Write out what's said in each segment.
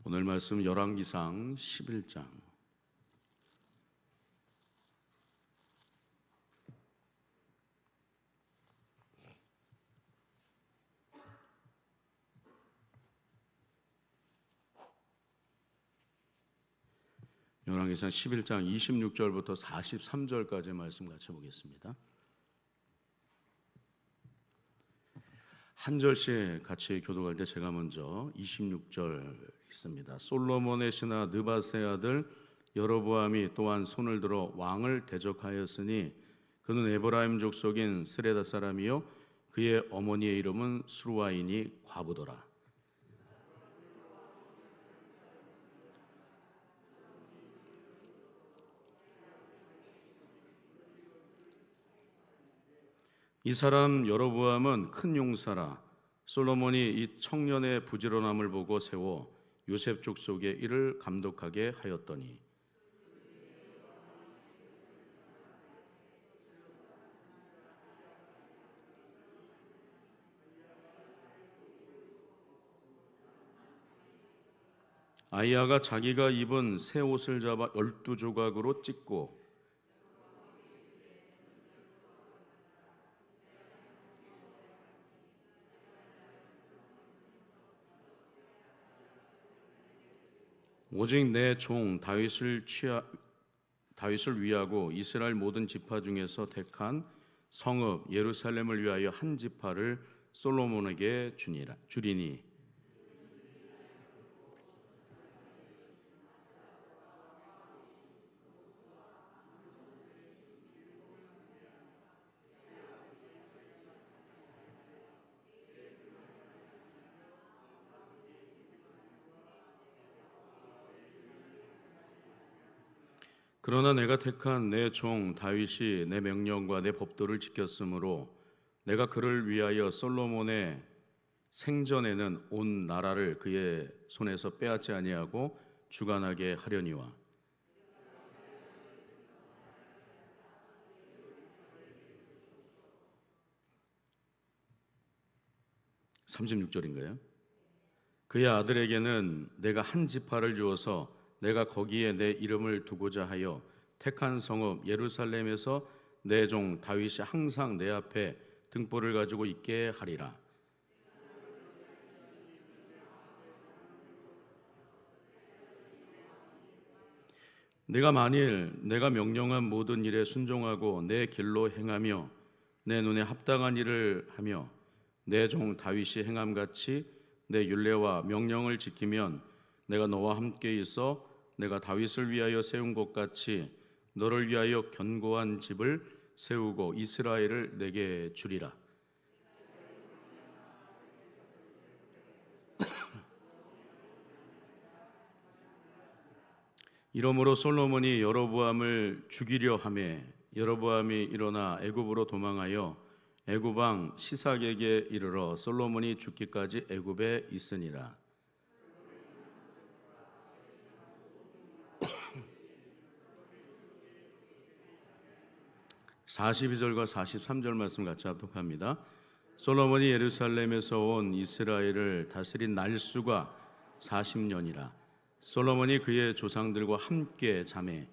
오늘 말씀 열왕기상 11장. 열왕기상 11장 26절부터 43절까지 말씀 같이 보겠습니다. 한 절씩 같이 교독할 때 제가 먼저 26절 있습니다. 솔로몬의 신하 느밧의 아들 여로보암이 또한 손을 들어 왕을 대적하였으니 그는 에브라임 족속인 스레다 사람이요 그의 어머니의 이름은 스루아이니 과부더라. 이 사람 여로보암은 큰 용사라. 솔로몬이 이 청년의 부지런함을 보고 세워 요셉 족속의 일을 감독하게 하였더니 아이야가 자기가 입은 새 옷을 잡아 12조각으로 찢고 오직 내 종 다윗을 위하고 이스라엘 모든 지파 중에서 택한 성읍 예루살렘을 위하여 한 지파를 솔로몬에게 주리니 그러나 내가 택한 내 종 다윗이 내 명령과 내 법도를 지켰으므로 내가 그를 위하여 솔로몬의 생전에는 온 나라를 그의 손에서 빼앗지 아니하고 주관하게 하려니와 36절인가요? 그의 아들에게는 내가 한 지파를 주어서 내가 거기에 내 이름을 두고자 하여 택한 성읍 예루살렘에서 내 종 다윗이 항상 내 앞에 등불을 가지고 있게 하리라. 내가 만일 내가 명령한 모든 일에 순종하고 내 길로 행하며 내 눈에 합당한 일을 하며 내 종 다윗이 행함같이 내 율례와 명령을 지키면 내가 너와 함께 있어 내가 다윗을 위하여 세운 것 같이 너를 위하여 견고한 집을 세우고 이스라엘을 내게 주리라. 이러므로 솔로몬이 여로보암을 죽이려 하매 여로보암이 일어나 애굽으로 도망하여 애굽 왕 시삭에게 이르러 솔로몬이 죽기까지 애굽에 있으니라. 42절과 43절 말씀 같이 합독합니다. 솔로몬이 예루살렘에서 온 이스라엘을 다스린 날수가 40년이라. 솔로몬이 그의 조상들과 함께 자매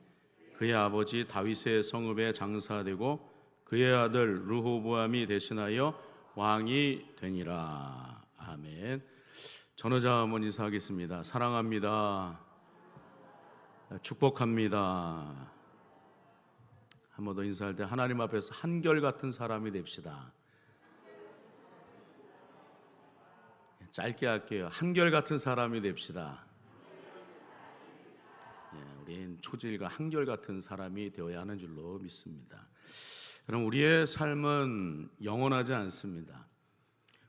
그의 아버지 다윗의 성읍에 장사되고 그의 아들 르호보암이 대신하여 왕이 되니라. 아멘. 전호자 한번 인사하겠습니다. 사랑합니다. 축복합니다. 한 번 더 인사할 때 하나님 앞에서 한결같은 사람이 됩시다. 짧게 할게요. 한결같은 사람이 됩시다. 우린 초질과 한결같은 사람이 되어야 하는 줄로 믿습니다. 그럼 우리의 삶은 영원하지 않습니다.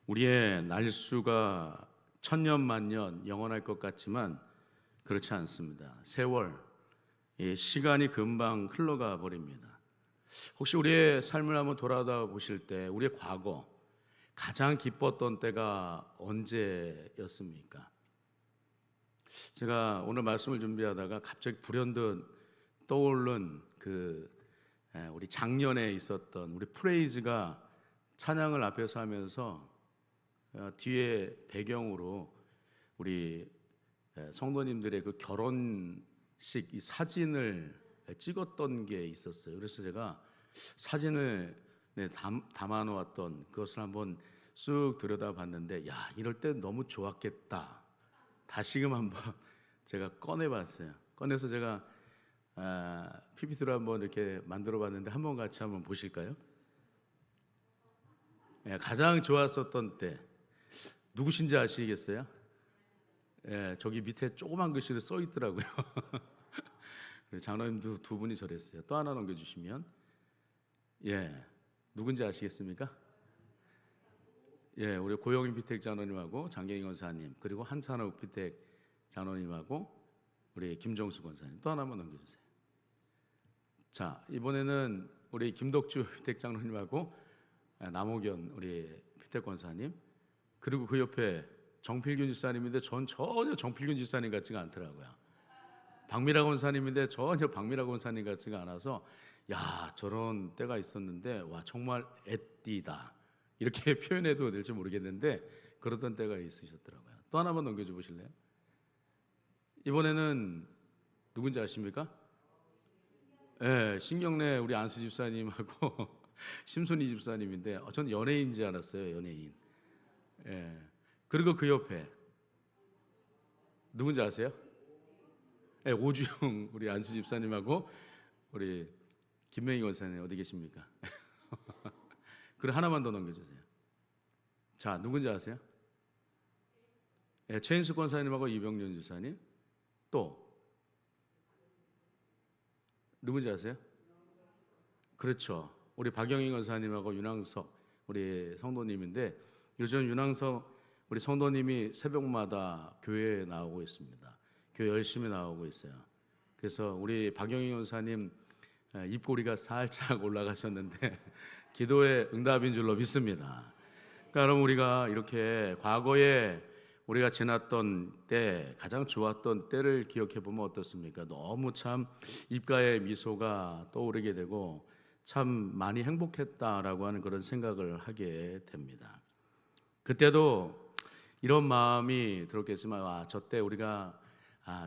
우리의 날수가 천년 만년 영원할 것 같지만 그렇지 않습니다. 세월, 시간이 금방 흘러가 버립니다. 혹시 우리의 삶을 한번 돌아다 보실 때 우리의 과거 가장 기뻤던 때가 언제였습니까? 제가 오늘 말씀을 준비하다가 갑자기 불현듯 떠오른 우리 작년에 있었던 우리 프레이즈가 찬양을 앞에서 하면서 뒤에 배경으로 우리 성도님들의 그 결혼식 이 사진을 찍었던 게 있었어요. 그래서 제가 사진을 담아 놓았던 그것을 한번 쑥 들여다봤는데, 야, 이럴 때 너무 좋았겠다. 다시금 한번 제가 꺼내봤어요. 꺼내서 제가 PPT로 한번 이렇게 만들어봤는데 한번 같이 한번 보실까요? 가장 좋았었던 때 누구신지 아시겠어요? 저기 밑에 조그만 글씨로 써 있더라고요. 장로님도 두 분이 저랬어요. 또 하나 넘겨주시면, 누군지 아시겠습니까? 우리 고영인 피택 장로님하고 장경희 권사님, 그리고 한찬욱 피택 장로님하고 우리 김정수 권사님. 또 하나만 넘겨주세요. 자, 이번에는 우리 김덕주 피택 장로님하고 남호견 우리 피택 권사님, 그리고 그 옆에 정필균 집사님인데 전 전혀 정필균 집사님 같지가 않더라고요. 박미라 권사님인데 전혀 박미라 권사님 같지가 않아서, 야, 저런 때가 있었는데 와, 정말 애띠다 이렇게 표현해도 될지 모르겠는데 그러던 때가 있으셨더라고요. 또 하나만 넘겨줘 보실래요? 이번에는 누군지 아십니까? 신경래 우리 안수 집사님하고 심순희 집사님인데 저는 연예인인지 알았어요. 연예인. 그리고 그 옆에 누군지 아세요? 오주영 우리 안수 집사님하고 우리 김명희 권사님 어디 계십니까? 그리고 하나만 더 넘겨주세요. 자, 누군지 아세요? 최인숙 권사님하고 이병년 집사님. 또 누군지 아세요? 그렇죠. 우리 박영희 권사님하고 윤항석 우리 성도님인데, 요즘 윤항석 우리 성도님이 새벽마다 교회에 나오고 있습니다. 교회 열심히 나오고 있어요. 그래서 우리 박영희 권사님 입꼬리가 살짝 올라가셨는데 기도의 응답인 줄로 믿습니다. 그러니까 여러분, 우리가 이렇게 과거에 우리가 지났던 때, 가장 좋았던 때를 기억해 보면 어떻습니까? 너무 참 입가에 미소가 떠오르게 되고 참 많이 행복했다라고 하는 그런 생각을 하게 됩니다. 그때도 이런 마음이 들었겠지만, 저 때 우리가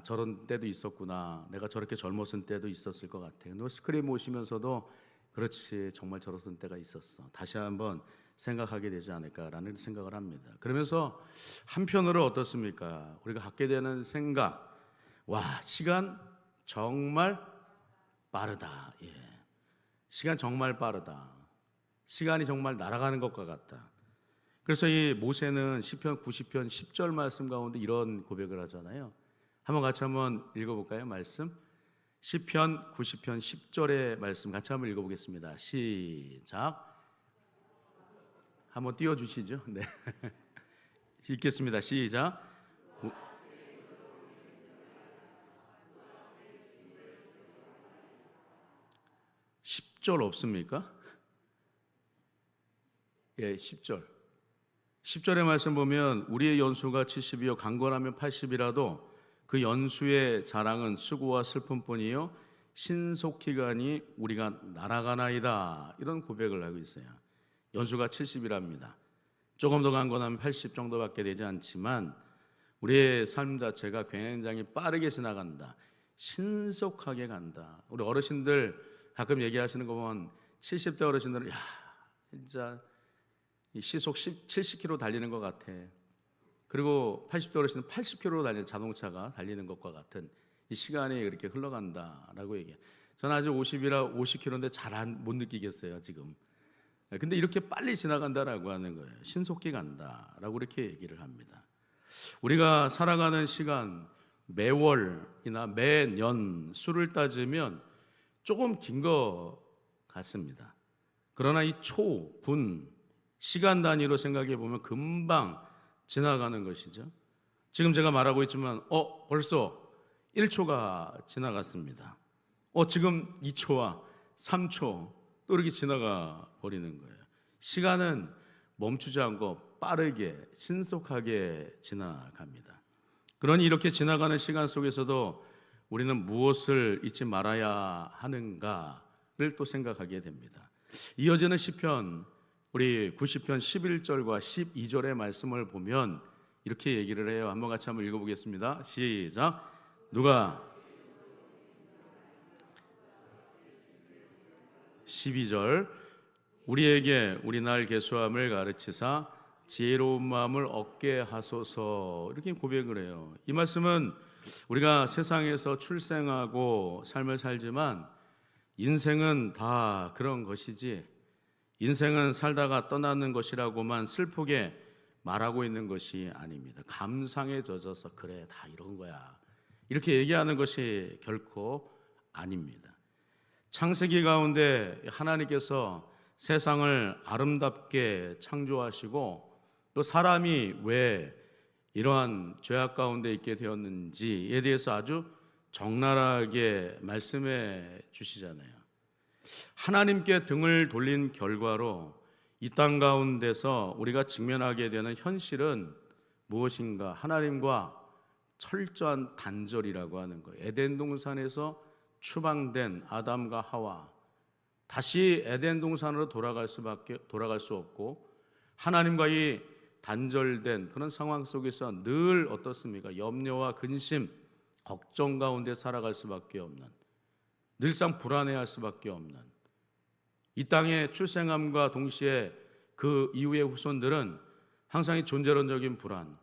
저런 때도 있었구나, 내가 저렇게 젊었을 때도 있었을 것 같아. 너 스크린 보시면서도 그렇지, 정말 저랬을 때가 있었어, 다시 한번 생각하게 되지 않을까라는 생각을 합니다. 그러면서 한편으로 어떻습니까? 우리가 갖게 되는 생각, 와, 시간 정말 빠르다. 시간 정말 빠르다. 시간이 정말 날아가는 것과 같다. 그래서 이 모세는 시편 90편 10절 말씀 가운데 이런 고백을 하잖아요. 한번 같이 한번 읽어볼까요? 말씀 시편 90편 10절의 말씀 같이 한번 읽어보겠습니다. 시작. 한번 띄워주시죠. 네. 읽겠습니다. 시작. 10절 없습니까? 10절. 10절의 말씀 보면, 우리의 연수가 70이요 강건하면 80이라도 그 연수의 자랑은 수고와 슬픔뿐이요 신속히 가니 우리가 날아가나이다. 이런 고백을 하고 있어요. 연수가 70이랍니다. 조금 더 강건하면 80 정도밖에 되지 않지만 우리의 삶 자체가 굉장히 빠르게 지나간다. 신속하게 간다. 우리 어르신들 가끔 얘기하시는 거 보면 70대 어르신들은, 야, 진짜 시속 70km 달리는 것 같아. 그리고 80대 어르신은 80km로 달리는 자동차가 달리는 것과 같은 이 시간이 그렇게 흘러간다라고 얘기해요. 저는 아직 50이라 50km인데 잘 못 느끼겠어요 지금. 근데 이렇게 빨리 지나간다라고 하는 거예요. 신속히 간다라고 이렇게 얘기를 합니다. 우리가 살아가는 시간, 매월이나 매년 수를 따지면 조금 긴 것 같습니다. 그러나 이 초, 분, 시간 단위로 생각해 보면 금방 지나가는 것이죠. 지금 제가 말하고 있지만 벌써 1초가 지나갔습니다. 지금 2초와 3초 또 이렇게 지나가 버리는 거예요. 시간은 멈추지 않고 빠르게 신속하게 지나갑니다. 그러니 이렇게 지나가는 시간 속에서도 우리는 무엇을 잊지 말아야 하는가를 또 생각하게 됩니다. 이어지는 시편 우리 90편 11절과 12절의 말씀을 보면 이렇게 얘기를 해요. 한번 같이 한번 읽어보겠습니다. 시작. 누가 12절 우리에게 우리 날 계수함을 가르치사 지혜로운 마음을 얻게 하소서 이렇게 고백을 해요. 이 말씀은 우리가 세상에서 출생하고 삶을 살지만 인생은 다 그런 것이지 인생은 살다가 떠나는 것이라고만 슬프게 말하고 있는 것이 아닙니다. 감상에 젖어서 그래 다 이런 거야 이렇게 얘기하는 것이 결코 아닙니다. 창세기 가운데 하나님께서 세상을 아름답게 창조하시고 또 사람이 왜 이러한 죄악 가운데 있게 되었는지에 대해서 아주 적나라하게 말씀해 주시잖아요. 하나님께 등을 돌린 결과로 이 땅 가운데서 우리가 직면하게 되는 현실은 무엇인가? 하나님과 철저한 단절이라고 하는 거예요. 에덴 동산에서 추방된 아담과 하와 다시 에덴 동산으로 돌아갈 수 없고 하나님과의 단절된 그런 상황 속에서 늘 어떻습니까? 염려와 근심, 걱정 가운데 살아갈 수밖에 없는 늘상 불안해할 수밖에 없는 이 땅의 출생함과 동시에 그 이후의 후손들은 항상 이 존재론적인 불안,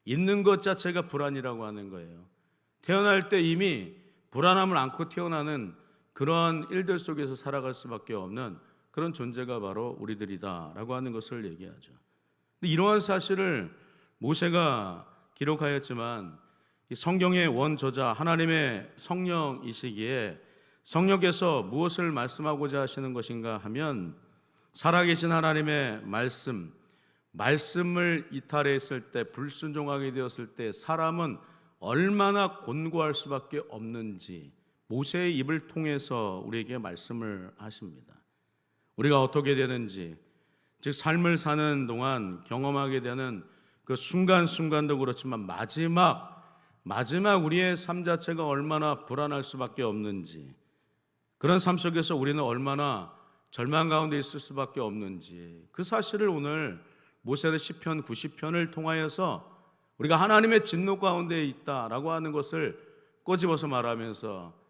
있는 것 자체가 불안이라고 하는 거예요. 태어날 때 이미 불안함을 안고 태어나는 그러한 일들 속에서 살아갈 수밖에 없는 그런 존재가 바로 우리들이다라고 하는 것을 얘기하죠. 이러한 사실을 모세가 기록하였지만 이 성경의 원저자 하나님의 성령이시기에 성령께서 무엇을 말씀하고자 하시는 것인가 하면 살아계신 하나님의 말씀을 이탈했을 때 불순종하게 되었을 때 사람은 얼마나 곤고할 수밖에 없는지 모세의 입을 통해서 우리에게 말씀을 하십니다. 우리가 어떻게 되는지 즉 삶을 사는 동안 경험하게 되는 그 순간순간도 그렇지만 마지막 우리의 삶 자체가 얼마나 불안할 수밖에 없는지 그런 삶 속에서 우리는 얼마나 절망 가운데 있을 수밖에 없는지 그 사실을 오늘 모세의 시편 90편을 통하여서 우리가 하나님의 진노 가운데 있다라고 하는 것을 꼬집어서 말하면서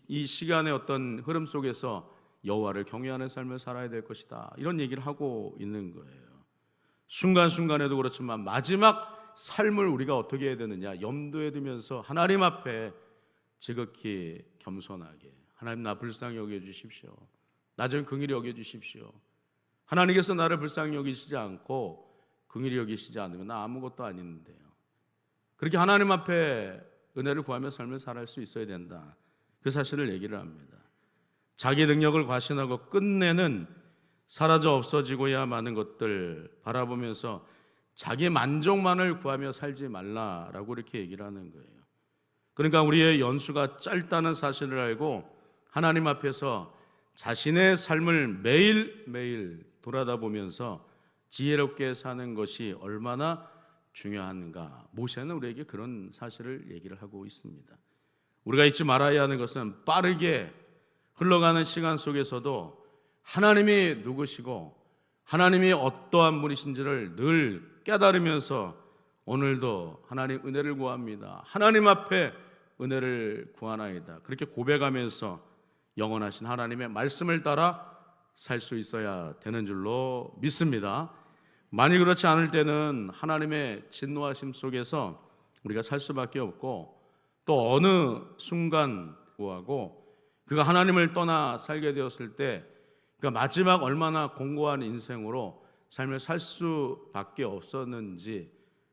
이 시간의 어떤 흐름 속에서 여호와를 경외하는 삶을 살아야 될 것이다 이런 얘기를 하고 있는 거예요. 순간순간에도 그렇지만 마지막 삶을 우리가 어떻게 해야 되느냐 염두에 두면서 하나님 앞에 지극히 겸손하게 하나님 나 불쌍히 여겨주십시오. 나 좀 긍휼히 여겨주십시오. 하나님께서 나를 불쌍히 여기시지 않고 긍휼히 여기시지 않으면 나 아무것도 아닌데요. 그렇게 하나님 앞에 은혜를 구하며 삶을 살아갈 수 있어야 된다. 그 사실을 얘기를 합니다. 자기 능력을 과신하고 끝내는 사라져 없어지고야 마는 것들 바라보면서 자기 만족만을 구하며 살지 말라라고 이렇게 얘기를 하는 거예요. 그러니까 우리의 연수가 짧다는 사실을 알고 하나님 앞에서 자신의 삶을 매일매일 돌아다보면서 지혜롭게 사는 것이 얼마나 중요한가. 모세는 우리에게 그런 사실을 얘기를 하고 있습니다. 우리가 잊지 말아야 하는 것은 빠르게 흘러가는 시간 속에서도 하나님이 누구시고 하나님이 어떠한 분이신지를 늘 깨달으면서 오늘도 하나님 은혜를 구합니다. 하나님 앞에 은혜를 구하나이다. 그렇게 고백하면서 영원하신 하나님의 말씀을 따라 살 수 있어야 되는 줄로 믿습니다. 만일 그렇지 않을 때는 하나님의 진노하심 속에서 우리가 살 수밖에 없고 또 어느 순간 구하고 그가 하나님을 떠나 살게 되었을 때 그가 마지막 얼마나 공고한 인생으로 삶을 살 수밖에 없었는지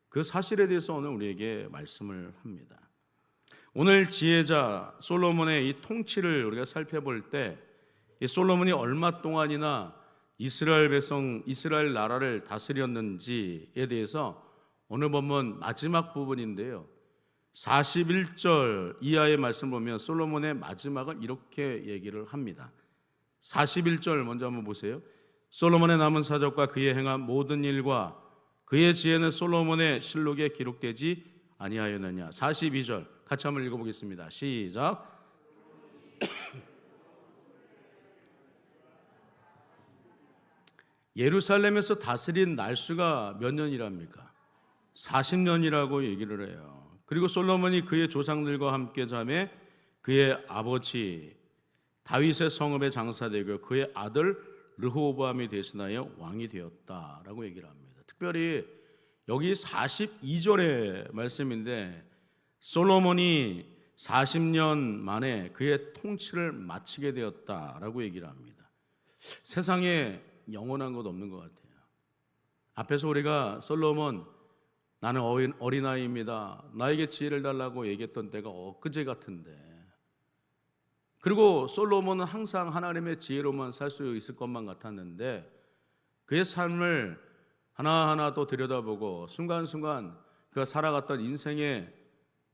그 사실에 대해서 오늘 우리에게 말씀을 합니다. 오늘 지혜자 솔로몬의 이 통치를 우리가 살펴볼 때 이 솔로몬이 얼마 동안이나 이스라엘 나라를 다스렸는지에 대해서 오늘 본문 마지막 부분인데요. 41절 이하의 말씀 보면 솔로몬의 마지막은 이렇게 얘기를 합니다. 41절 먼저 한번 보세요. 솔로몬의 남은 사적과 그의 행한 모든 일과 그의 지혜는 솔로몬의 실록에 기록되지 아니하였느냐. 42절 같이 한번 읽어보겠습니다. 시작. 예루살렘에서 다스린 날수가 몇 년이랍니까? 40년이라고 얘기를 해요. 그리고 솔로몬이 그의 조상들과 함께 잠에 그의 아버지 다윗의 성읍에 장사되고 그의 아들 르호보암이 대신하여 왕이 되었다라고 얘기를 합니다. 특별히 여기 42절의 말씀인데 솔로몬이 40년 만에 그의 통치를 마치게 되었다라고 얘기를 합니다. 세상에 영원한 것 없는 것 같아요. 앞에서 우리가 솔로몬 나는 어린아이입니다, 나에게 지혜를 달라고 얘기했던 때가 엊그제 같은데, 그리고 솔로몬은 항상 하나님의 지혜로만 살 수 있을 것만 같았는데 그의 삶을 하나하나 또 들여다보고 순간순간 그가 살아갔던 인생의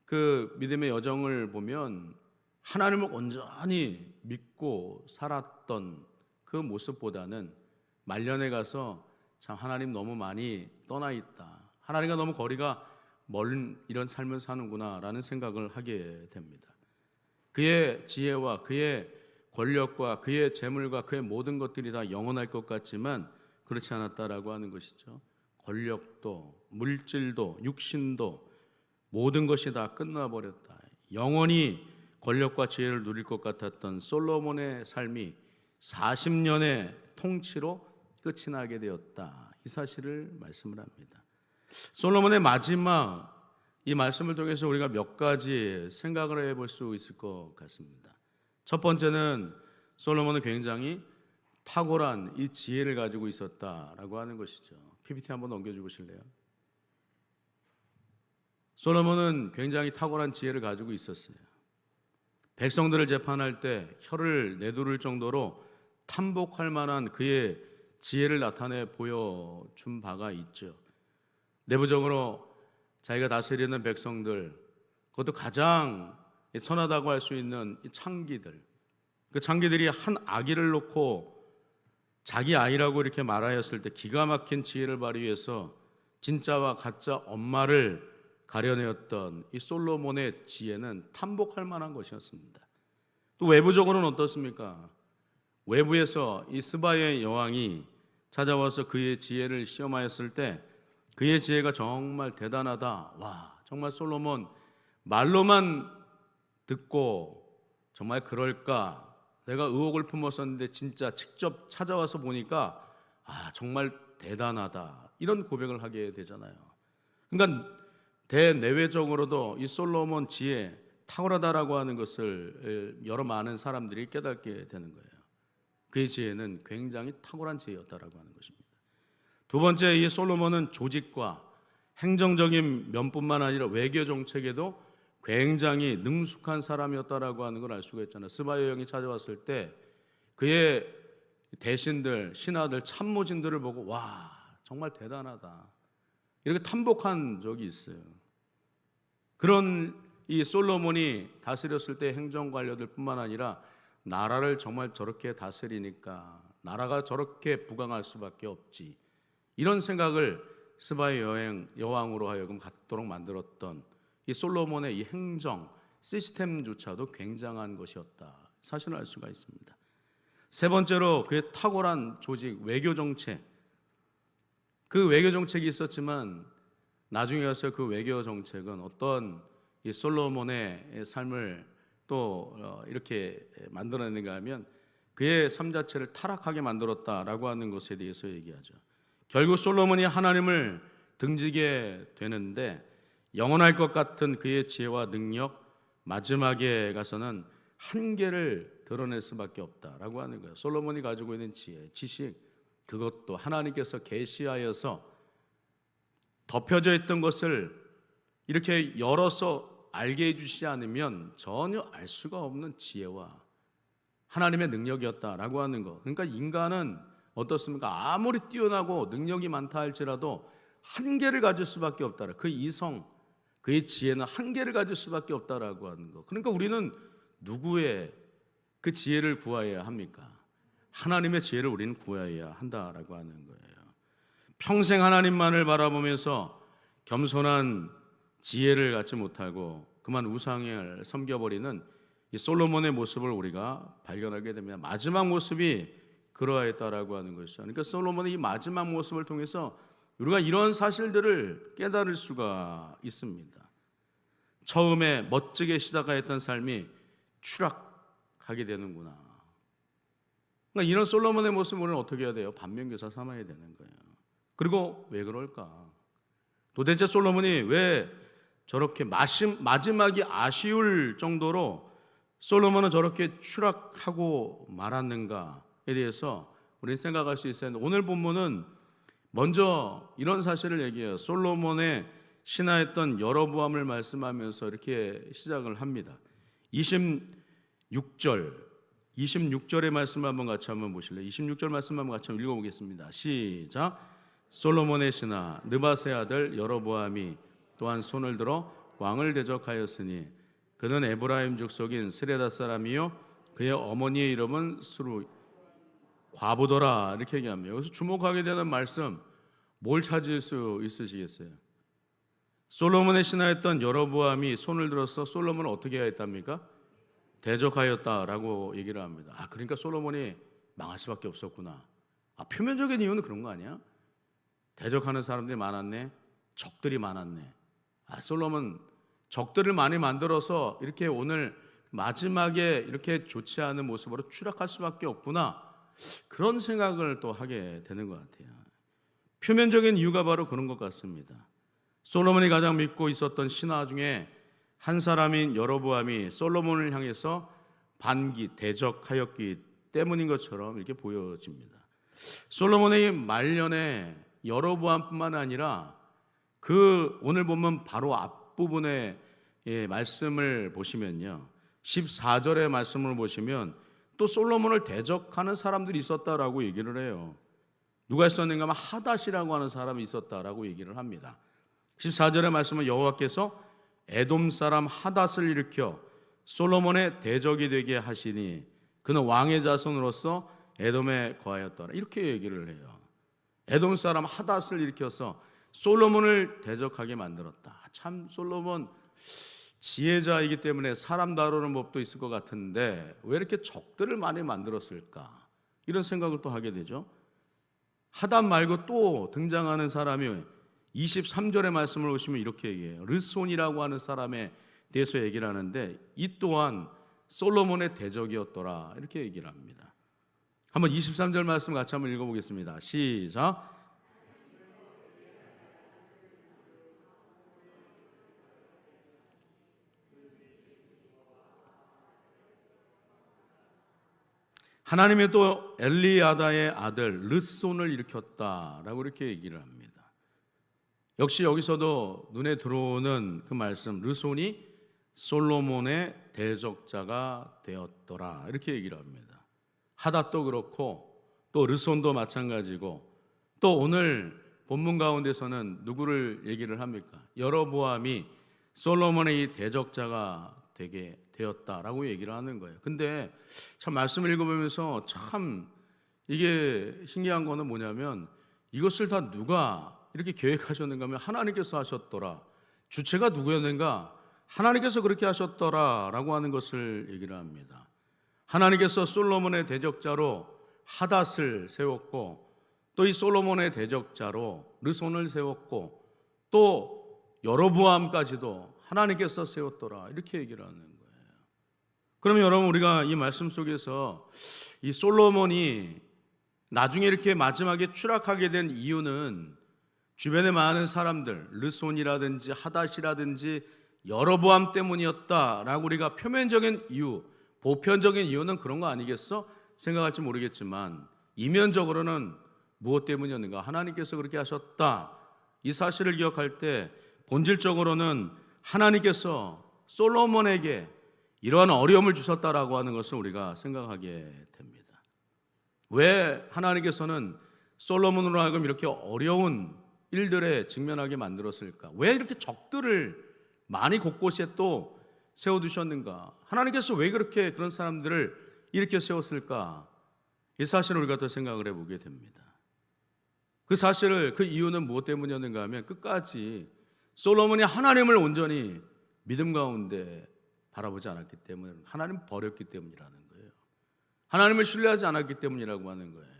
그 믿음의 여정을 보면 하나님을 온전히 믿고 살았던 그 모습보다는 말년에 가서 참 하나님 너무 많이 떠나 있다, 하나님과 너무 거리가 멀은 이런 삶을 사는구나 라는 생각을 하게 됩니다. 그의 지혜와 그의 권력과 그의 재물과 그의 모든 것들이 다 영원할 것 같지만 그렇지 않았다라고 하는 것이죠. 권력도 물질도 육신도 모든 것이 다 끝나버렸다. 영원히 권력과 지혜를 누릴 것 같았던 솔로몬의 삶이 40년의 통치로 끝이 나게 되었다, 이 사실을 말씀을 합니다. 솔로몬의 마지막 이 말씀을 통해서 우리가 몇 가지 생각을 해볼 수 있을 것 같습니다. 첫 번째는 솔로몬은 굉장히 탁월한 이 지혜를 가지고 있었다라고 하는 것이죠. PPT 한번 넘겨주실래요? 솔로몬은 굉장히 탁월한 지혜를 가지고 있었어요. 백성들을 재판할 때 혀를 내두를 정도로 탐복할 만한 그의 지혜를 나타내 보여준 바가 있죠. 내부적으로 자기가 다스리는 백성들, 그것도 가장 선하다고 할 수 있는 이 창기들, 그 창기들이 한 아기를 놓고 자기 아이라고 이렇게 말하였을 때 기가 막힌 지혜를 발휘해서 진짜와 가짜 엄마를 가려내었던 이 솔로몬의 지혜는 탐복할 만한 것이었습니다. 또 외부적으로는 어떻습니까? 외부에서 이 스바의 여왕이 찾아와서 그의 지혜를 시험하였을 때 그의 지혜가 정말 대단하다, 와 정말 솔로몬 말로만 듣고 정말 그럴까, 내가 의혹을 품었었는데 진짜 직접 찾아와서 보니까 정말 대단하다, 이런 고백을 하게 되잖아요. 그러니까 대내외적으로도 이 솔로몬 지혜 탁월하다라고 하는 것을 여러 많은 사람들이 깨닫게 되는 거예요. 그의 지혜는 굉장히 탁월한 지혜였다라고 하는 것입니다. 두 번째, 이 솔로몬은 조직과 행정적인 면뿐만 아니라 외교 정책에도 굉장히 능숙한 사람이었다라고 하는 걸 알 수가 있잖아요. 스바 여왕이 찾아왔을 때 그의 대신들, 신하들, 참모진들을 보고 와 정말 대단하다, 이렇게 탐복한 적이 있어요. 그런 이 솔로몬이 다스렸을 때 행정관료들 뿐만 아니라 나라를 정말 저렇게 다스리니까 나라가 저렇게 부강할 수밖에 없지, 이런 생각을 스바의 여왕으로 하여금 갖도록 만들었던 이 솔로몬의 이 행정 시스템조차도 굉장한 것이었다, 사실을 알 수가 있습니다. 세 번째로 그의 탁월한 조직, 외교 정책. 그 외교 정책이 있었지만 나중에 와서 그 외교 정책은 어떤 이 솔로몬의 삶을 또 이렇게 만들어내는가 하면 그의 삶 자체를 타락하게 만들었다라고 하는 것에 대해서 얘기하죠. 결국 솔로몬이 하나님을 등지게 되는데 영원할 것 같은 그의 지혜와 능력, 마지막에 가서는 한계를 드러낼 수밖에 없다라고 하는 거예요. 솔로몬이 가지고 있는 지혜, 지식, 그것도 하나님께서 계시하여서 덮여져 있던 것을 이렇게 열어서 알게 해주시지 않으면 전혀 알 수가 없는 지혜와 하나님의 능력이었다라고 하는 거. 그러니까 인간은 어떻습니까? 아무리 뛰어나고 능력이 많다 할지라도 한계를 가질 수밖에 없다. 그 이성, 그의 지혜는 한계를 가질 수밖에 없다라고 하는 거. 그러니까 우리는 누구의 그 지혜를 구해야 합니까? 하나님의 지혜를 우리는 구해야 한다라고 하는 거예요. 평생 하나님만을 바라보면서 겸손한 지혜를 갖지 못하고 그만 우상을 섬겨버리는 이 솔로몬의 모습을 우리가 발견하게 됩니다. 마지막 모습이 그러하였다라고 하는 것이죠. 그러니까 솔로몬의 이 마지막 모습을 통해서 우리가 이런 사실들을 깨달을 수가 있습니다. 처음에 멋지게 시작했던 삶이 추락하게 되는구나. 그러니까 이런 솔로몬의 모습을 우리는 어떻게 해야 돼요? 반면교사 삼아야 되는 거예요. 그리고 왜 그럴까? 도대체 솔로몬이 왜 저렇게 마지막이 아쉬울 정도로 솔로몬은 저렇게 추락하고 말았는가에 대해서 우리는 생각할 수 있어요. 오늘 본문은 먼저 이런 사실을 얘기해요. 솔로몬의 신하였던 여로보암을 말씀하면서 이렇게 시작을 합니다. 26절의 말씀을 한번 보실래요? 26절 말씀 한번 같이 읽어보겠습니다. 시작. 솔로몬의 신하 느밧의 아들 여로보암이 또한 손을 들어 왕을 대적하였으니 그는 에브라임 족속인 스레다 사람이요 그의 어머니의 이름은 스루 과부더라 이렇게 얘기합니다. 여기서 주목하게 되는 말씀 뭘 찾을 수 있으시겠어요? 솔로몬의 신하였던 여로보암이 손을 들어서 솔로몬을 어떻게 했답니까? 대적하였다라고 얘기를 합니다. 그러니까 솔로몬이 망할 수밖에 없었구나. 표면적인 이유는 그런 거 아니야? 대적하는 사람들이 많았네, 적들이 많았네. 솔로몬 적들을 많이 만들어서 이렇게 오늘 마지막에 이렇게 좋지 않은 모습으로 추락할 수밖에 없구나. 그런 생각을 또 하게 되는 것 같아요. 표면적인 이유가 바로 그런 것 같습니다. 솔로몬이 가장 믿고 있었던 신하 중에 한 사람인 여로보암이 솔로몬을 향해서 대적하였기 때문인 것처럼 이렇게 보여집니다. 솔로몬의 말년에 여로보암뿐만 아니라 그 오늘 보면 바로 앞부분의 말씀을 보시면요, 14절의 말씀을 보시면 또 솔로몬을 대적하는 사람들이 있었다라고 얘기를 해요. 누가 있었는가 하면 하닷이라고 하는 사람이 있었다라고 얘기를 합니다. 14절의 말씀은 여호와께서 에돔 사람 하닷을 일으켜 솔로몬의 대적이 되게 하시니 그는 왕의 자손으로서 에돔에 거하였더라 이렇게 얘기를 해요. 에돔 사람 하닷을 일으켜서 솔로몬을 대적하게 만들었다. 참 솔로몬 지혜자이기 때문에 사람 다루는 법도 있을 것 같은데 왜 이렇게 적들을 많이 만들었을까? 이런 생각을 또 하게 되죠. 하닷 말고 또 등장하는 사람이 23절의 말씀을 보시면 이렇게 얘기해요. 르손이라고 하는 사람에 대해서 얘기를 하는데 이 또한 솔로몬의 대적이었더라 이렇게 얘기를 합니다. 한번 23절 말씀 같이 한번 읽어보겠습니다. 시작. 하나님이 또 엘리야다의 아들 르손을 일으켰다라고 이렇게 얘기를 합니다. 역시 여기서도 눈에 들어오는 그 말씀, 르손이 솔로몬의 대적자가 되었더라 이렇게 얘기를 합니다. 하닷도 그렇고 또 르손도 마찬가지고 또 오늘 본문 가운데서는 누구를 얘기를 합니까? 여로보암이 솔로몬의 이 대적자가 되게 되었다라고 얘기를 하는 거예요. 근데 참 말씀을 읽어보면서 참 이게 신기한 거는 뭐냐면 이것을 다 누가 이렇게 계획하셨는가 하면 하나님께서 하셨더라. 주체가 누구였는가? 하나님께서 그렇게 하셨더라 라고 하는 것을 얘기를 합니다. 하나님께서 솔로몬의 대적자로 하닷을 세웠고 또 이 솔로몬의 대적자로 르손을 세웠고 또 여로보암까지도 하나님께서 세웠더라 이렇게 얘기를 하는 거예요. 그러면 여러분 우리가 이 말씀 속에서 이 솔로몬이 나중에 이렇게 마지막에 추락하게 된 이유는 주변에 많은 사람들 르손이라든지 하닷이라든지 여로보암 때문이었다라고 우리가 표면적인 이유, 보편적인 이유는 그런 거 아니겠어? 생각할지 모르겠지만 이면적으로는 무엇 때문이었는가? 하나님께서 그렇게 하셨다. 이 사실을 기억할 때 본질적으로는 하나님께서 솔로몬에게 이러한 어려움을 주셨다라고 하는 것을 우리가 생각하게 됩니다. 왜 하나님께서는 솔로몬으로 하여금 이렇게 어려운 일들에 직면하게 만들었을까? 왜 이렇게 적들을 많이 곳곳에 또 세워두셨는가? 하나님께서 왜 그렇게 그런 사람들을 이렇게 세웠을까? 이 사실을 우리가 또 생각을 해보게 됩니다. 그 사실을, 그 이유는 무엇 때문이었는가 하면 끝까지 솔로몬이 하나님을 온전히 믿음 가운데 바라보지 않았기 때문에, 하나님 버렸기 때문이라는 거예요. 하나님을 신뢰하지 않았기 때문이라고 하는 거예요.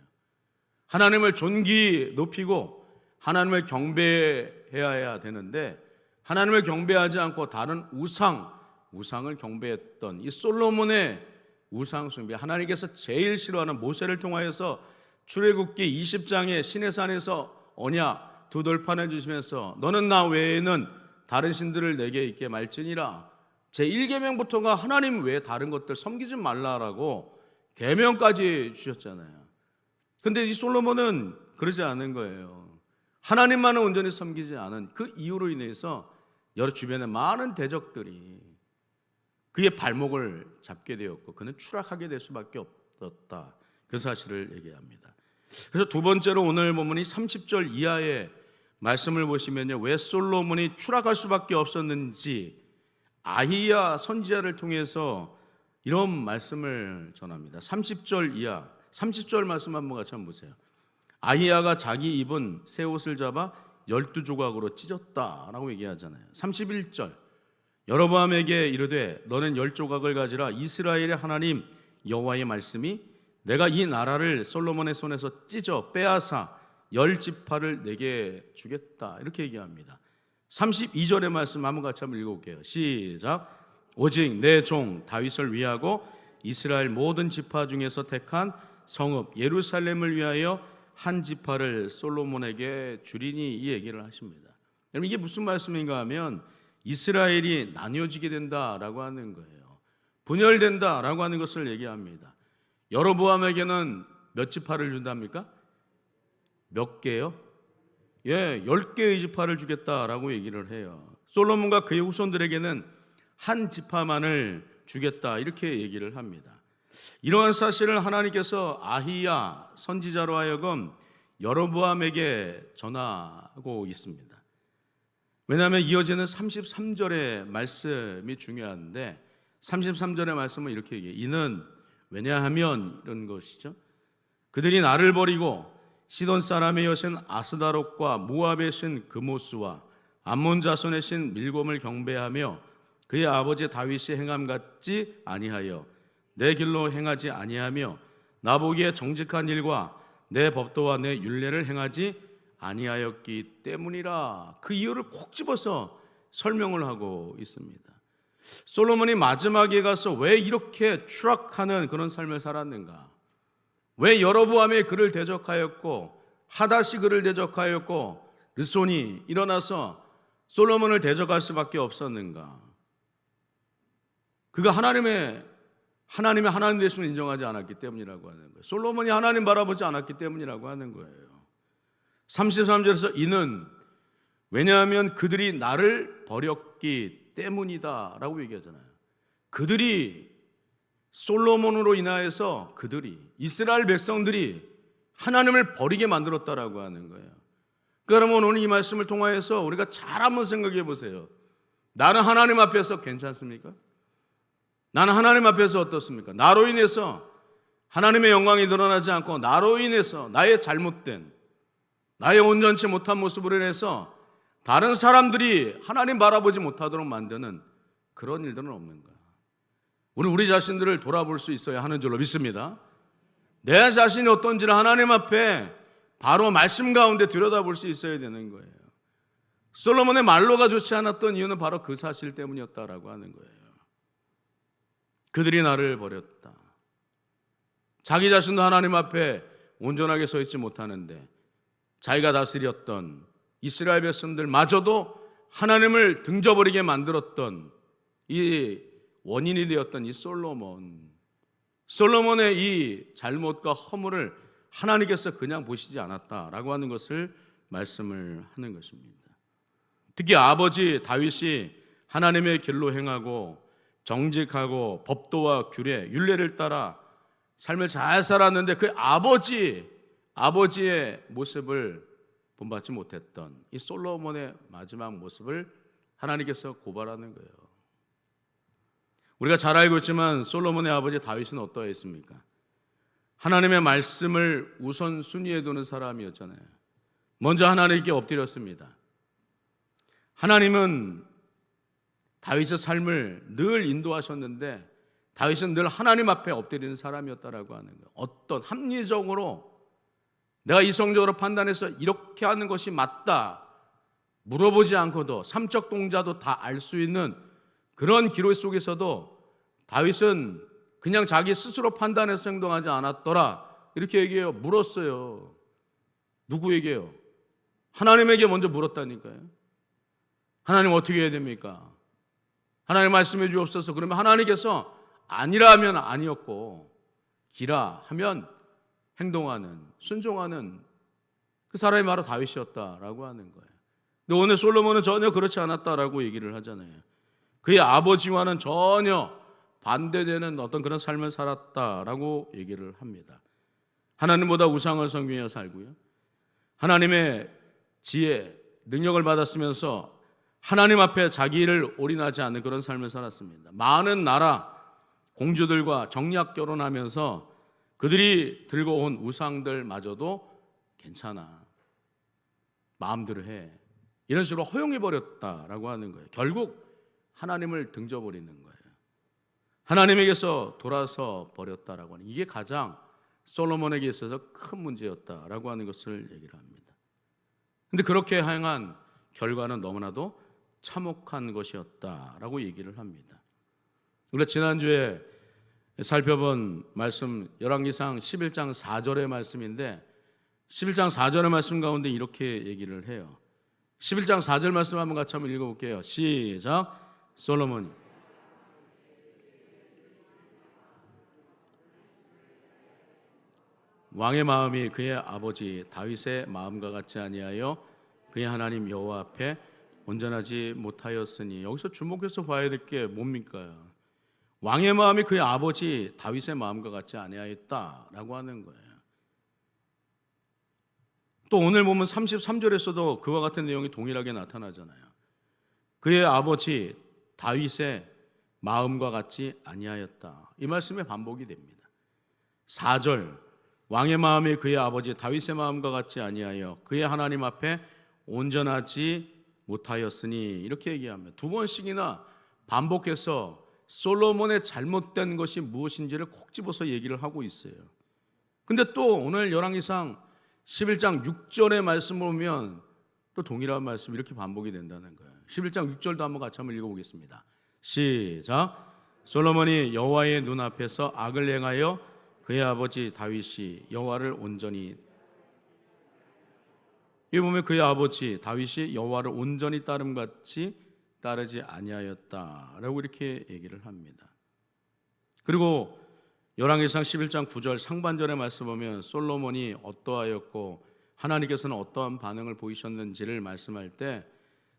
하나님을 존귀 높이고 하나님을 경배해야 되는데 하나님을 경배하지 않고 다른 우상을 경배했던 이 솔로몬의 우상 숭배, 하나님께서 제일 싫어하는 모세를 통하여서 출애굽기 20장의 시내산에서 언약 두 돌판해 주시면서 너는 나 외에는 다른 신들을 내게 있게 말지니라. 제1계명부터가 하나님 외에 다른 것들 섬기지 말라라고 계명까지 주셨잖아요. 근데 이 솔로몬은 그러지 않은 거예요. 하나님만을 온전히 섬기지 않은 그 이유로 인해서 여러 주변의 많은 대적들이 그의 발목을 잡게 되었고 그는 추락하게 될 수밖에 없었다. 그 사실을 얘기합니다. 그래서 두 번째로 오늘 본문이 30절 이하의 말씀을 보시면요, 왜 솔로몬이 추락할 수밖에 없었는지 아히야 선지자를 통해서 이런 말씀을 전합니다. 30절 이하, 30절 말씀 한번 같이 한번 보세요. 아히야가 자기 입은 새 옷을 잡아 12조각으로 찢었다라고 얘기하잖아요. 31절 여로보암에게 이르되 너는 10조각을 가지라. 이스라엘의 하나님 여호와의 말씀이 내가 이 나라를 솔로몬의 손에서 찢어 빼앗아 10지파를 내게 주겠다, 이렇게 얘기합니다. 32절의 말씀 한번 같이 한번 읽어볼게요. 시작. 오직 내 종 다윗을 위하고 이스라엘 모든 지파 중에서 택한 성읍 예루살렘을 위하여 한 지파를 솔로몬에게 주리니, 이 얘기를 하십니다. 여러분, 이게 무슨 말씀인가 하면 이스라엘이 나뉘어지게 된다라고 하는 거예요. 분열된다라고 하는 것을 얘기합니다. 여로보암에게는 몇 지파를 준답니까? 몇 개요? 10개의 지파를 주겠다라고 얘기를 해요. 솔로몬과 그의 후손들에게는 한 지파만을 주겠다, 이렇게 얘기를 합니다. 이러한 사실을 하나님께서 아히야 선지자로 하여금 여로보암에게 전하고 있습니다. 왜냐하면 이어지는 33절의 말씀이 중요한데 33절의 말씀은 이렇게 얘기해요. 이는 왜냐하면 이런 것이죠. 그들이 나를 버리고 시돈 사람의 여신 아스다롯과 모압의 신 그모스와 암몬 자손의 신 밀곰을 경배하며 그의 아버지 다윗이 행함 같지 아니하여 내 길로 행하지 아니하며 나보기에 정직한 일과 내 법도와 내 율례를 행하지 아니하였기 때문이라. 그 이유를 콕 집어서 설명을 하고 있습니다. 솔로몬이 마지막에 가서 왜 이렇게 추락하는 그런 삶을 살았는가? 왜 여로보암이 그를 대적하였고 하닷이 그를 대적하였고 르손이 일어나서 솔로몬을 대적할 수밖에 없었는가? 그가 하나님 되심을 인정하지 않았기 때문이라고 하는 거예요. 솔로몬이 하나님 바라보지 않았기 때문이라고 하는 거예요. 33절에서 이는 왜냐하면 그들이 나를 버렸기 때문이다 라고 얘기하잖아요. 그들이 솔로몬으로 인하여서 그들이 이스라엘 백성들이 하나님을 버리게 만들었다라고 하는 거예요. 그러면 오늘 이 말씀을 통하여서 우리가 잘 한번 생각해 보세요. 나는 하나님 앞에서 괜찮습니까? 나는 하나님 앞에서 어떻습니까? 나로 인해서 하나님의 영광이 드러나지 않고 나로 인해서 나의 잘못된, 나의 온전치 못한 모습으로 인해서 다른 사람들이 하나님 바라보지 못하도록 만드는 그런 일들은 없는가? 우리 자신들을 돌아볼 수 있어야 하는 줄로 믿습니다. 내 자신이 어떤지를 하나님 앞에 바로 말씀 가운데 들여다볼 수 있어야 되는 거예요. 솔로몬의 말로가 좋지 않았던 이유는 바로 그 사실 때문이었다라고 하는 거예요. 그들이 나를 버렸다. 자기 자신도 하나님 앞에 온전하게 서 있지 못하는데 자기가 다스렸던 이스라엘 백성들마저도 하나님을 등져버리게 만들었던 이 원인이 되었던 이 솔로몬의 이 잘못과 허물을 하나님께서 그냥 보시지 않았다라고 하는 것을 말씀을 하는 것입니다. 특히 아버지 다윗이 하나님의 길로 행하고 정직하고 법도와 규례, 율례를 따라 삶을 잘 살았는데 그 아버지의 모습을 본받지 못했던 이 솔로몬의 마지막 모습을 하나님께서 고발하는 거예요. 우리가 잘 알고 있지만 솔로몬의 아버지 다윗은 어떠했습니까? 하나님의 말씀을 우선순위에 두는 사람이었잖아요. 먼저 하나님께 엎드렸습니다. 하나님은 다윗의 삶을 늘 인도하셨는데 다윗은 늘 하나님 앞에 엎드리는 사람이었다라고 하는 거예요. 어떤 합리적으로 내가 이성적으로 판단해서 이렇게 하는 것이 맞다, 물어보지 않고도 삼적 동자도 다 알 수 있는 그런 기록 속에서도 다윗은 그냥 자기 스스로 판단해서 행동하지 않았더라, 이렇게 얘기해요. 물었어요. 누구에게요? 하나님에게 먼저 물었다니까요. 하나님 어떻게 해야 됩니까? 하나님 말씀해 주옵소서. 그러면 하나님께서 아니라 하면 아니었고 기라 하면 행동하는, 순종하는 그 사람이 바로 다윗이었다라고 하는 거예요. 근데 오늘 솔로몬은 전혀 그렇지 않았다라고 얘기를 하잖아요. 그의 아버지와는 전혀 반대되는 어떤 그런 삶을 살았다라고 얘기를 합니다. 하나님보다 우상을 섬기며 살고요, 하나님의 지혜, 능력을 받았으면서 하나님 앞에 자기를 올인하지 않는 그런 삶을 살았습니다. 많은 나라 공주들과 정략 결혼하면서 그들이 들고 온 우상들마저도 괜찮아, 마음대로 해, 이런 식으로 허용해버렸다라고 하는 거예요. 결국 하나님을 등져버리는 거예요. 하나님에게서 돌아서 버렸다라고 하는, 이게 가장 솔로몬에게 있어서 큰 문제였다라고 하는 것을 얘기를 합니다. 그런데 그렇게 행한 결과는 너무나도 참혹한 것이었다라고 얘기를 합니다. 우리가 지난주에 살펴본 말씀 열왕기상 11장 4절의 말씀인데, 11장 4절의 말씀 가운데 이렇게 얘기를 해요. 11장 4절 말씀 한번 같이 한번 읽어볼게요. 시작. 솔로몬이 왕의 마음이 그의 아버지 다윗의 마음과 같지 아니하여 그의 하나님 여호와 앞에 온전하지 못하였으니, 여기서 주목해서 봐야 될 게 뭡니까? 왕의 마음이 그의 아버지 다윗의 마음과 같지 아니하였다라고 하는 거예요. 또 오늘 보면 33절에서도 그와 같은 내용이 동일하게 나타나잖아요. 그의 아버지 다윗의 마음과 같지 아니하였다, 이 말씀의 반복이 됩니다. 4절 왕의 마음이 그의 아버지 다윗의 마음과 같지 아니하여 그의 하나님 앞에 온전하지 못하였으니, 이렇게 얘기합니다. 두 번씩이나 반복해서 솔로몬의 잘못된 것이 무엇인지를 콕 집어서 얘기를 하고 있어요. 근데 또 오늘 열왕기상 11장 6절의 말씀을 보면 또 동일한 말씀이 이렇게 반복이 된다는 거예요. 11장 6절도 한번 같이 한번 읽어보겠습니다. 시작. 솔로몬이 여호와의 눈앞에서 악을 행하여 그의 아버지 다윗이 여호와를 온전히, 이 보면 그의 아버지 다윗이 여호와를 온전히 따름같이 따르지 아니하였다라고 이렇게 얘기를 합니다. 그리고 열왕기상 11장 9절 상반절의 말씀 보면 솔로몬이 어떠하였고 하나님께서는 어떠한 반응을 보이셨는지를 말씀할 때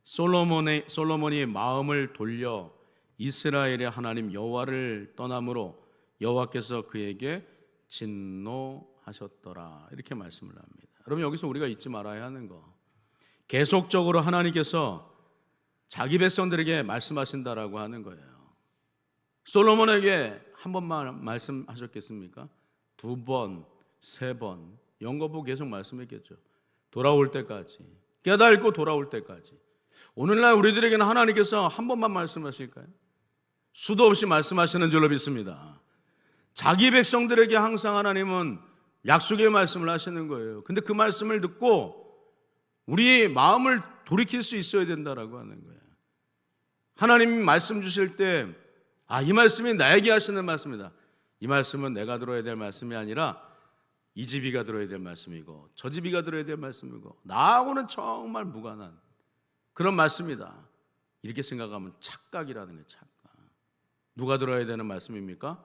솔로몬이 마음을 돌려 이스라엘의 하나님 여호와를 떠남으로 여호와께서 그에게 진노하셨더라, 이렇게 말씀을 합니다. 여러분, 여기서 우리가 잊지 말아야 하는 거, 계속적으로 하나님께서 자기 백성들에게 말씀하신다라고 하는 거예요. 솔로몬에게 한 번만 말씀하셨겠습니까? 두 번, 세 번, 연거푸 계속 말씀했겠죠. 돌아올 때까지, 깨닫고 돌아올 때까지. 오늘날 우리들에게는 하나님께서 한 번만 말씀하실까요? 수도 없이 말씀하시는 줄로 믿습니다. 자기 백성들에게 항상 하나님은 약속의 말씀을 하시는 거예요. 근데 그 말씀을 듣고 우리의 마음을 돌이킬 수 있어야 된다라고 하는 거예요. 하나님이 말씀 주실 때, 이 말씀이 나에게 하시는 말씀이다, 이 말씀은 내가 들어야 될 말씀이 아니라 이 집이가 들어야 될 말씀이고 저 집이가 들어야 될 말씀이고 나하고는 정말 무관한 그런 말씀이다, 이렇게 생각하면 착각이라는 거예요. 착각. 누가 들어야 되는 말씀입니까?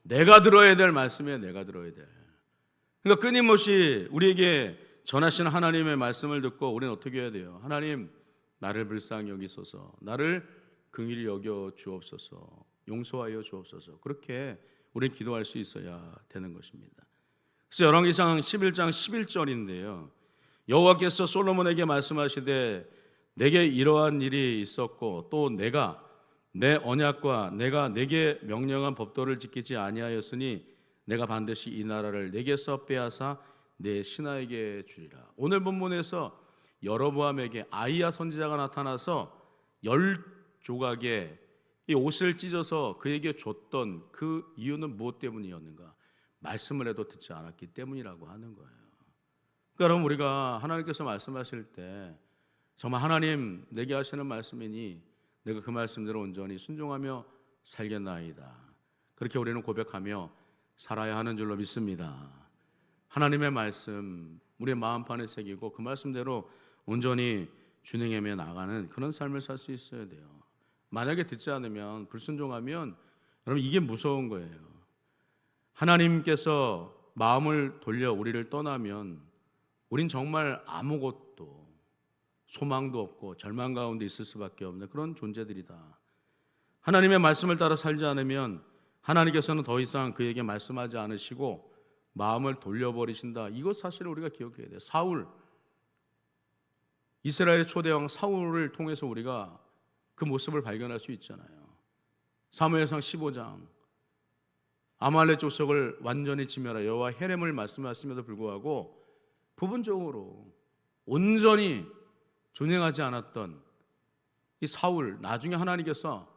내가 들어야 될 말씀이에요. 내가 들어야 될. 그러니까 끊임없이 우리에게 전하시는 하나님의 말씀을 듣고 우리는 어떻게 해야 돼요? 하나님, 나를 불쌍히 여기소서, 나를 긍휼히 여겨 주옵소서, 용서하여 주옵소서, 그렇게 우리는 기도할 수 있어야 되는 것입니다. 그래서 열왕기상 11장 11절인데요, 여호와께서 솔로몬에게 말씀하시되 내게 이러한 일이 있었고 또 내가 내 언약과 내가 내게 명령한 법도를 지키지 아니하였으니 내가 반드시 이 나라를 내게서 빼앗아 내 신하에게 주리라. 오늘 본문에서 여로보암에게 아히야 선지자가 나타나서 10조각의 이 옷을 찢어서 그에게 줬던 그 이유는 무엇 때문이었는가? 말씀을 해도 듣지 않았기 때문이라고 하는 거예요. 그러니까 우리가 하나님께서 말씀하실 때 정말 하나님 내게 하시는 말씀이니 내가 그 말씀대로 온전히 순종하며 살겠나이다. 그렇게 우리는 고백하며 살아야 하는 줄로 믿습니다. 하나님의 말씀 우리의 마음판에 새기고 그 말씀대로 온전히 준행하며 나가는 그런 삶을 살 수 있어야 돼요. 만약에 듣지 않으면 불순종하면 여러분 이게 무서운 거예요. 하나님께서 마음을 돌려 우리를 떠나면 우린 정말 아무것도 소망도 없고 절망 가운데 있을 수밖에 없는 그런 존재들이다. 하나님의 말씀을 따라 살지 않으면 하나님께서는 더 이상 그에게 말씀하지 않으시고 마음을 돌려버리신다. 이것 사실을 우리가 기억해야 돼요. 사울, 이스라엘의 초대왕 사울을 통해서 우리가 그 모습을 발견할 수 있잖아요. 사무엘상 15장 아말렉 족속을 완전히 지멸하여 여호와 헤렘을 말씀하심에도 불구하고 부분적으로 온전히 준행하지 않았던 이 사울, 나중에 하나님께서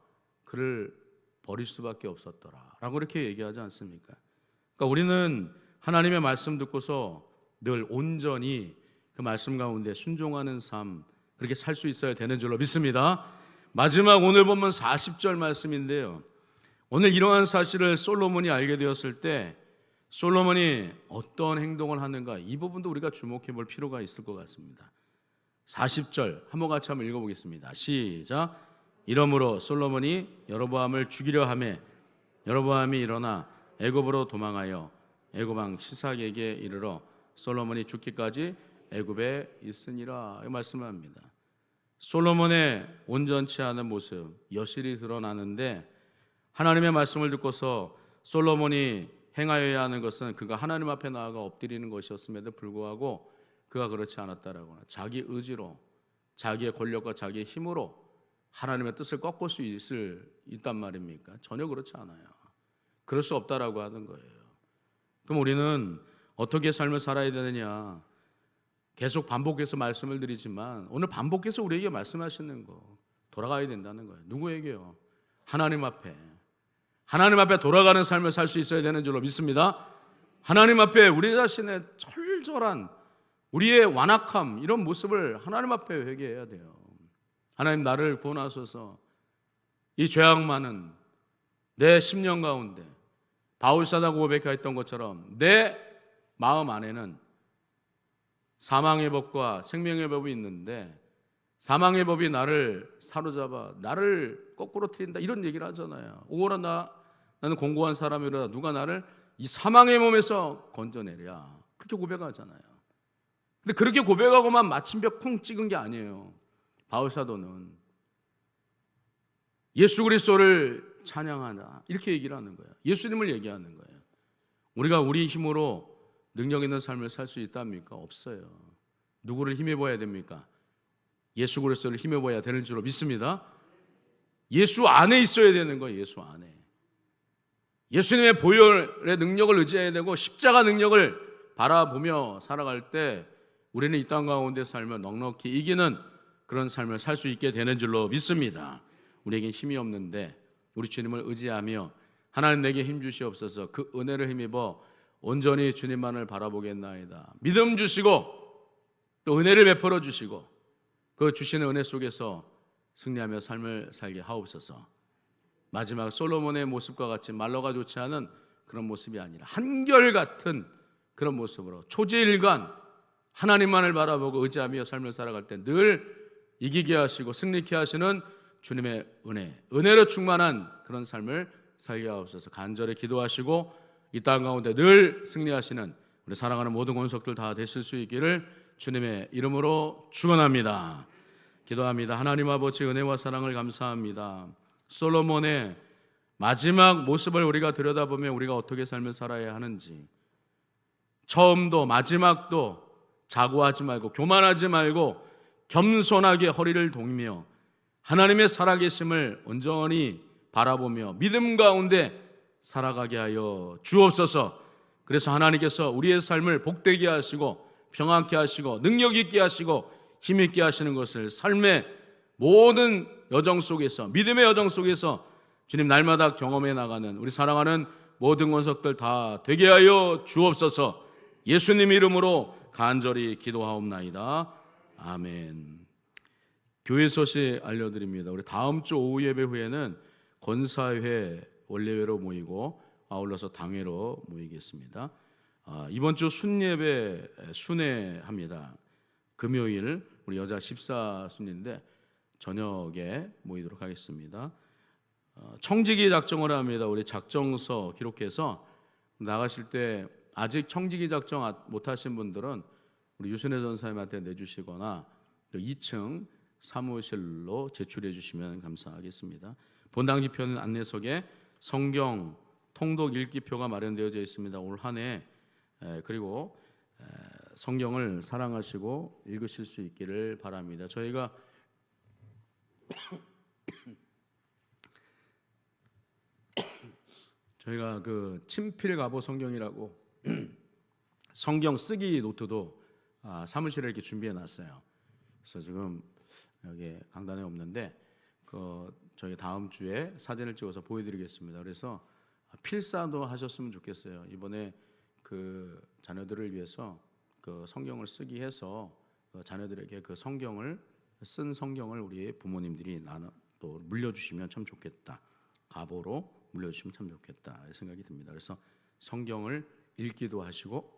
그를 버릴 수밖에 없었더라 라고 이렇게 얘기하지 않습니까? 그러니까 우리는 하나님의 말씀 듣고서 늘 온전히 그 말씀 가운데 순종하는 삶, 그렇게 살 수 있어야 되는 줄로 믿습니다. 마지막 오늘 본문 40절 말씀인데요, 오늘 이러한 사실을 솔로몬이 알게 되었을 때 솔로몬이 어떤 행동을 하는가, 이 부분도 우리가 주목해 볼 필요가 있을 것 같습니다. 40절 한번 같이 한번 읽어보겠습니다. 시작. 이러므로 솔로몬이 여로보암을 죽이려 하매 여로보암이 일어나 애굽으로 도망하여 애굽 왕 시삭에게 이르러 솔로몬이 죽기까지 애굽에 있으니라. 이 말씀을 합니다. 솔로몬의 온전치 않은 모습 여실히 드러나는데 하나님의 말씀을 듣고서 솔로몬이 행하여야 하는 것은 그가 하나님 앞에 나아가 엎드리는 것이었음에도 불구하고 그가 그렇지 않았다라고, 자기 의지로 자기의 권력과 자기의 힘으로 하나님의 뜻을 꺾을 수 있단 말입니까? 전혀 그렇지 않아요. 그럴 수 없다라고 하는 거예요. 그럼 우리는 어떻게 삶을 살아야 되느냐, 계속 반복해서 말씀을 드리지만 오늘 반복해서 우리에게 말씀하시는 거 돌아가야 된다는 거예요. 누구에게요? 하나님 앞에. 하나님 앞에 돌아가는 삶을 살 수 있어야 되는 줄로 믿습니다. 하나님 앞에 우리 자신의 철저한 우리의 완악함, 이런 모습을 하나님 앞에 회개해야 돼요. 하나님, 나를 구원하소서. 이 죄악 많은 내 심령 가운데 바울사다가 고백했던 것처럼 내 마음 안에는 사망의 법과 생명의 법이 있는데 사망의 법이 나를 사로잡아 나를 거꾸로 트린다, 이런 얘기를 하잖아요. 오거라 나는 공고한 사람이라 누가 나를 이 사망의 몸에서 건져내랴, 그렇게 고백하잖아요. 근데 그렇게 고백하고만 마침표 쿵 찍은 게 아니에요. 바울사도는 예수 그리스도를 찬양하라, 이렇게 얘기를 하는 거예요. 예수님을 얘기하는 거예요. 우리가 우리 힘으로 능력 있는 삶을 살 수 있답니까? 없어요. 누구를 힘입어야 됩니까? 예수 그리스도를 힘입어야 되는 줄로 믿습니다. 예수 안에 있어야 되는 거예요. 예수 안에. 예수님의 보혈의 능력을 의지해야 되고 십자가 능력을 바라보며 살아갈 때 우리는 이 땅 가운데 살며 넉넉히 이기는 그런 삶을 살 수 있게 되는 줄로 믿습니다. 우리에겐 힘이 없는데 우리 주님을 의지하며 하나님 내게 힘 주시옵소서, 그 은혜를 힘입어 온전히 주님만을 바라보겠나이다. 믿음 주시고 또 은혜를 베풀어 주시고 그 주시는 은혜 속에서 승리하며 삶을 살게 하옵소서. 마지막 솔로몬의 모습과 같이 말로가 좋지 않은 그런 모습이 아니라 한결같은 그런 모습으로 초지일관 하나님만을 바라보고 의지하며 삶을 살아갈 때 늘 이기게 하시고 승리케 하시는 주님의 은혜로 충만한 그런 삶을 살게 하옵소서. 간절히 기도하시고 이 땅 가운데 늘 승리하시는 우리 사랑하는 모든 권속들 다 되실 수 있기를 주님의 이름으로 축원합니다. 기도합니다. 하나님 아버지, 은혜와 사랑을 감사합니다. 솔로몬의 마지막 모습을 우리가 들여다보면 우리가 어떻게 삶을 살아야 하는지, 처음도 마지막도 자고하지 말고 교만하지 말고 겸손하게 허리를 동이며 하나님의 살아계심을 온전히 바라보며 믿음 가운데 살아가게 하여 주옵소서. 그래서 하나님께서 우리의 삶을 복되게 하시고 평안케 하시고 능력 있게 하시고 힘 있게 하시는 것을 삶의 모든 여정 속에서, 믿음의 여정 속에서 주님 날마다 경험해 나가는 우리 사랑하는 모든 권속들 다 되게 하여 주옵소서. 예수님 이름으로 간절히 기도하옵나이다. 아멘. 교회 소식 알려드립니다. 우리 다음 주 오후 예배 후에는 권사회 원례회로 모이고 아울러서 당회로 모이겠습니다. 이번 주 순예배 순회합니다. 금요일 우리 여자 14순인데 저녁에 모이도록 하겠습니다. 청지기 작정을 합니다. 우리 작정서 기록해서 나가실 때 아직 청지기 작정 못하신 분들은 우리 유순혜 전사님한테 내주시거나 또 2층 사무실로 제출해 주시면 감사하겠습니다. 본당 지표는 안내석에 성경 통독 읽기표가 마련되어져 있습니다. 올 한 해 그리고 성경을 사랑하시고 읽으실 수 있기를 바랍니다. 저희가 그 친필가보 성경이라고 성경 쓰기 노트도 사무실에 이렇게 준비해 놨어요. 그래서 지금 여기 강단에 없는데 저희 다음 주에 사진을 찍어서 보여드리겠습니다. 그래서 필사도 하셨으면 좋겠어요. 이번에 그 자녀들을 위해서 그 성경을 쓰기 해서 자녀들에게 그 성경을 쓴 성경을 우리 부모님들이 또 물려주시면 참 좋겠다. 가보로 물려주시면 참 좋겠다 생각이 듭니다. 그래서 성경을 읽기도 하시고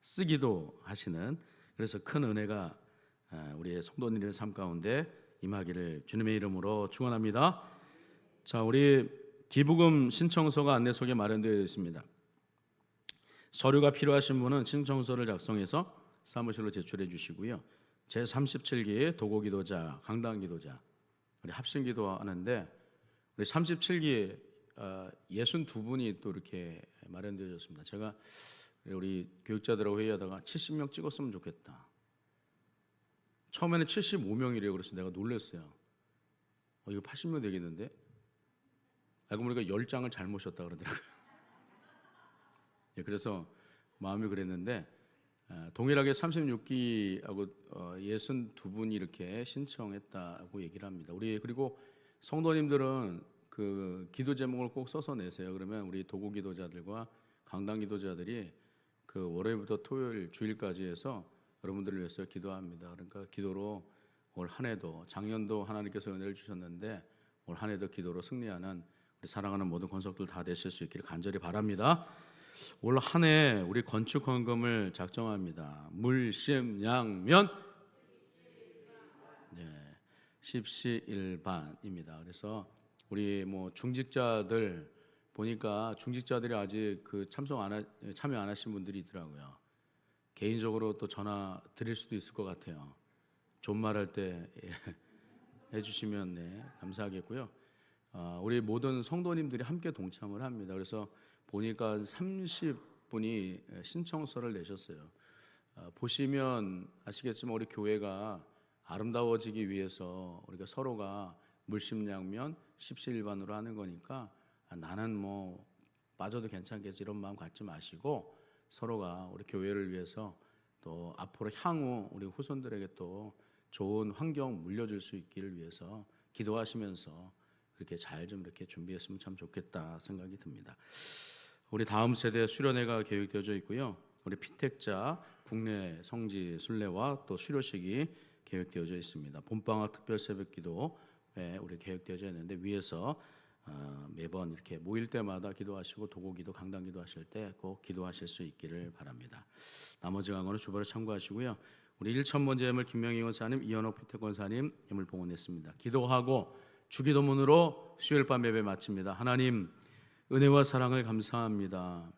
쓰기도 하시는 그래서 큰 은혜가 우리의 성도님의 삶 가운데 임하기를 주님의 이름으로 축원합니다. 자, 우리 기부금 신청서가 안내석에 마련되어 있습니다. 서류가 필요하신 분은 신청서를 작성해서 사무실로 제출해 주시고요. 제37기 도고기도자, 강당기도자 우리 합심기도 하는데 우리 37기 62분이 또 이렇게 마련되어졌습니다. 제가 우리 교육자들하고 회의하다가 70명 찍었으면 좋겠다. 처음에는 75명이래요. 그래서 내가 놀랐어요. 이거 80명 되겠는데? 알고 보니까 10장을 잘못 셨다 그러더라고요. 예, 그래서 마음이 그랬는데 동일하게 36기하고 62분이 이렇게 신청했다고 얘기를 합니다. 우리 그리고 성도님들은 그 기도 제목을 꼭 써서 내세요. 그러면 우리 도구 기도자들과 강당 기도자들이 그 월요일부터 토요일 주일까지 해서 여러분들을 위해서 기도합니다. 그러니까 기도로 올 한 해도 작년도 하나님께서 은혜를 주셨는데 올 한 해도 기도로 승리하는 우리 사랑하는 모든 권속들 다 되실 수 있기를 간절히 바랍니다. 올 한 해 우리 건축 헌금을 작정합니다. 물심양면 십시일반입니다. 그래서 우리 중직자들 보니까 중직자들이 아직 그 참여 안 하신 분들이 있더라고요. 개인적으로 또 전화 드릴 수도 있을 것 같아요. 존말할 때 해주시면 감사하겠고요. 우리 모든 성도님들이 함께 동참을 합니다. 그래서 보니까 30분이 신청서를 내셨어요. 보시면 아시겠지만 우리 교회가 아름다워지기 위해서 우리가 서로가 물심양면 십시일반으로 하는 거니까 나는 빠져도 괜찮겠지 이런 마음 갖지 마시고 서로가 우리 교회를 위해서 또 앞으로 향후 우리 후손들에게 또 좋은 환경 물려줄 수 있기를 위해서 기도하시면서 그렇게 잘 좀 이렇게 준비했으면 참 좋겠다 생각이 듭니다. 우리 다음 세대 수련회가 계획되어져 있고요. 우리 피택자 국내 성지 순례와 또 수료식이 계획되어져 있습니다. 봄방학 특별 새벽기도에 우리 계획되어져 있는데 위에서 매번 이렇게 모일 때마다 기도하시고 도고기도 강당기도 하실 때 꼭 기도하실 수 있기를 바랍니다. 나머지 강원은 주보를 참고하시고요. 우리 1,000번째 예물 김명희 권사님, 이현옥 피택 권사님 예물 봉헌했습니다. 기도하고 주기도문으로 수요일 밤 예배 마칩니다. 하나님 은혜와 사랑을 감사합니다.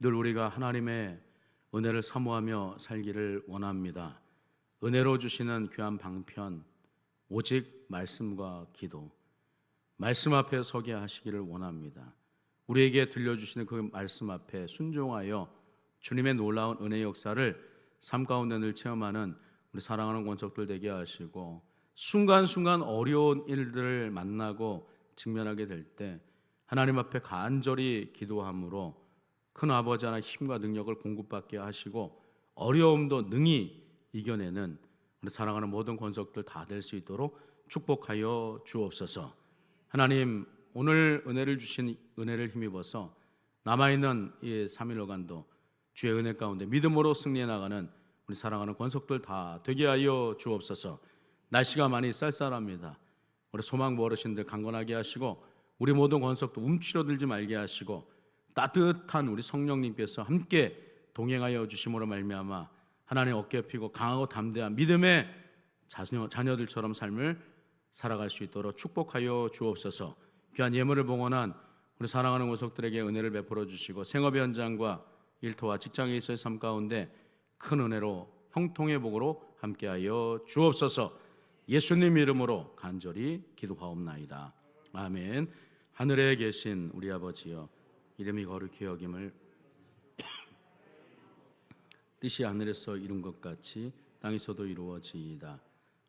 늘 우리가 하나님의 은혜를 사모하며 살기를 원합니다. 은혜로 주시는 귀한 방편 오직 말씀과 기도 말씀 앞에 서게 하시기를 원합니다. 우리에게 들려주시는 그 말씀 앞에 순종하여 주님의 놀라운 은혜 역사를 삶 가운데 늘 체험하는 우리 사랑하는 권속들 되게 하시고 순간순간 어려운 일들을 만나고 직면하게 될 때 하나님 앞에 간절히 기도함으로 큰 아버지 하나의 힘과 능력을 공급받게 하시고 어려움도 능히 이겨내는 우리 사랑하는 모든 권속들 다 될 수 있도록 축복하여 주옵소서. 하나님 오늘 은혜를 주신 은혜를 힘입어서 남아있는 이 3일로간도 주의 은혜 가운데 믿음으로 승리해 나가는 우리 사랑하는 권속들 다 되게 하여 주옵소서. 날씨가 많이 쌀쌀합니다. 우리 소망부 어르신들 강건하게 하시고 우리 모든 권속도 움츠러들지 말게 하시고 따뜻한 우리 성령님께서 함께 동행하여 주심으로 말미암아 하나님 어깨 펴고 강하고 담대한 믿음의 자녀들처럼 삶을 살아갈 수 있도록 축복하여 주옵소서. 귀한 예물을 봉헌한 우리 사랑하는 권속들에게 은혜를 베풀어 주시고 생업의 현장과 일터와 직장에 있어의 삶 가운데 큰 은혜로 형통의 복으로 함께하여 주옵소서. 예수님 이름으로 간절히 기도하옵나이다. 아멘. 하늘에 계신 우리 아버지여, 이름이 거룩히 여김을 뜻이 하늘에서 이룬 것 같이 땅에서도 이루어지이다.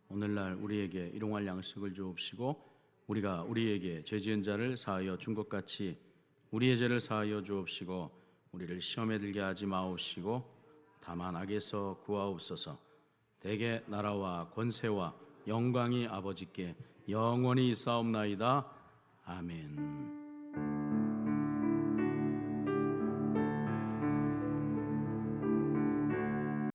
오늘날 우리에게 일용할 양식을 주옵시고 우리가 우리에게 죄 지은 자를 사하여 준 것 같이 우리의 죄를 사하여 주옵시고 우리를 시험에 들게 하지 마옵시고 다만 악에서 구하옵소서. 대개 나라와 권세와 영광이 아버지께 영원히 있사옵나이다. 아멘.